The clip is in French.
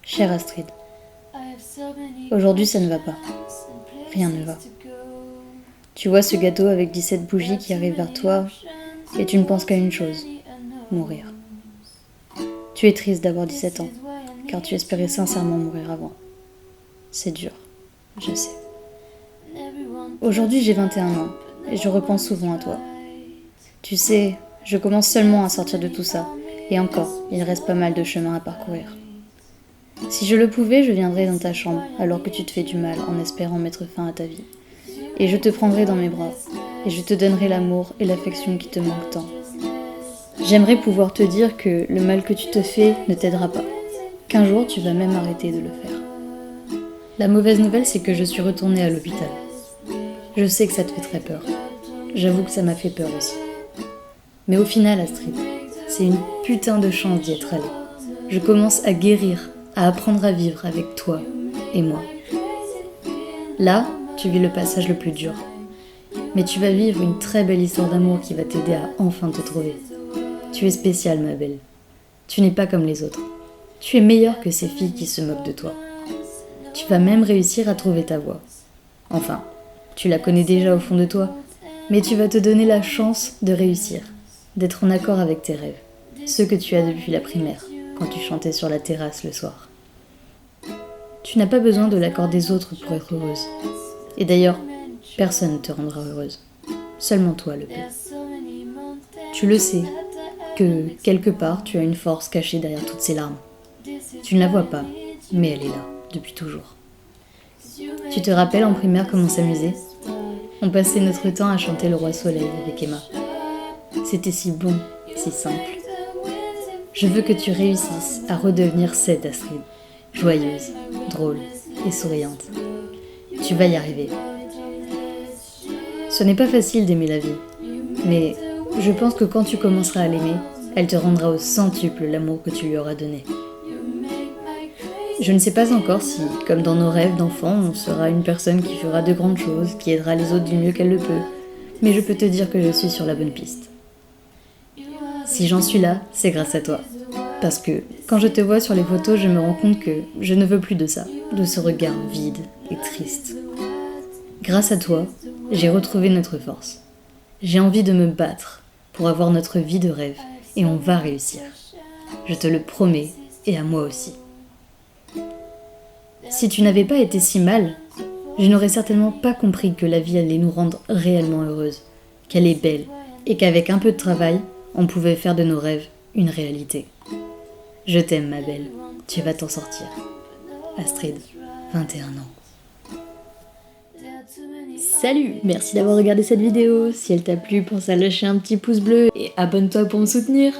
Chère Astrid, aujourd'hui ça ne va pas. Rien ne va. Tu vois ce gâteau avec 17 bougies qui arrive vers toi et tu ne penses qu'à une chose, mourir. Tu es triste d'avoir 17 ans, car tu espérais sincèrement mourir avant. C'est dur, je sais. Aujourd'hui j'ai 21 ans et je repense souvent à toi. Tu sais, je commence seulement à sortir de tout ça, et encore, il reste pas mal de chemin à parcourir. Si je le pouvais, je viendrais dans ta chambre alors que tu te fais du mal en espérant mettre fin à ta vie. Et je te prendrai dans mes bras, et je te donnerai l'amour et l'affection qui te manquent tant. J'aimerais pouvoir te dire que le mal que tu te fais ne t'aidera pas, qu'un jour tu vas même arrêter de le faire. La mauvaise nouvelle, c'est que je suis retournée à l'hôpital. Je sais que ça te fait très peur. J'avoue que ça m'a fait peur aussi. Mais au final, Astrid, c'est une putain de chance d'y être allée. Je commence à guérir, à apprendre à vivre avec toi et moi. Là, tu vis le passage le plus dur. Mais tu vas vivre une très belle histoire d'amour qui va t'aider à enfin te trouver. Tu es spéciale, ma belle. Tu n'es pas comme les autres. Tu es meilleure que ces filles qui se moquent de toi. Tu vas même réussir à trouver ta voie. Enfin, tu la connais déjà au fond de toi, mais tu vas te donner la chance de réussir, d'être en accord avec tes rêves, ceux que tu as depuis la primaire, quand tu chantais sur la terrasse le soir. Tu n'as pas besoin de l'accord des autres pour être heureuse. Et d'ailleurs, personne ne te rendra heureuse. Seulement toi le peux. Tu le sais, que quelque part tu as une force cachée derrière toutes ces larmes. Tu ne la vois pas, mais elle est là, depuis toujours. Tu te rappelles en primaire comment on s'amusait ? On passait notre temps à chanter le Roi Soleil avec Emma. C'était si bon, si simple. Je veux que tu réussisses à redevenir cette Astrid, joyeuse, drôle et souriante. Tu vas y arriver. Ce n'est pas facile d'aimer la vie, mais je pense que quand tu commenceras à l'aimer, elle te rendra au centuple l'amour que tu lui auras donné. Je ne sais pas encore si, comme dans nos rêves d'enfants, on sera une personne qui fera de grandes choses, qui aidera les autres du mieux qu'elle le peut, mais je peux te dire que je suis sur la bonne piste. Si j'en suis là, c'est grâce à toi. Parce que quand je te vois sur les photos, je me rends compte que je ne veux plus de ça, de ce regard vide et triste. Grâce à toi, j'ai retrouvé notre force. J'ai envie de me battre pour avoir notre vie de rêve et on va réussir. Je te le promets et à moi aussi. Si tu n'avais pas été si mal, je n'aurais certainement pas compris que la vie allait nous rendre réellement heureuses, qu'elle est belle et qu'avec un peu de travail, on pouvait faire de nos rêves une réalité. Je t'aime ma belle, tu vas t'en sortir. Astrid, 21 ans. Salut, merci d'avoir regardé cette vidéo. Si elle t'a plu, pense à lâcher un petit pouce bleu et abonne-toi pour me soutenir.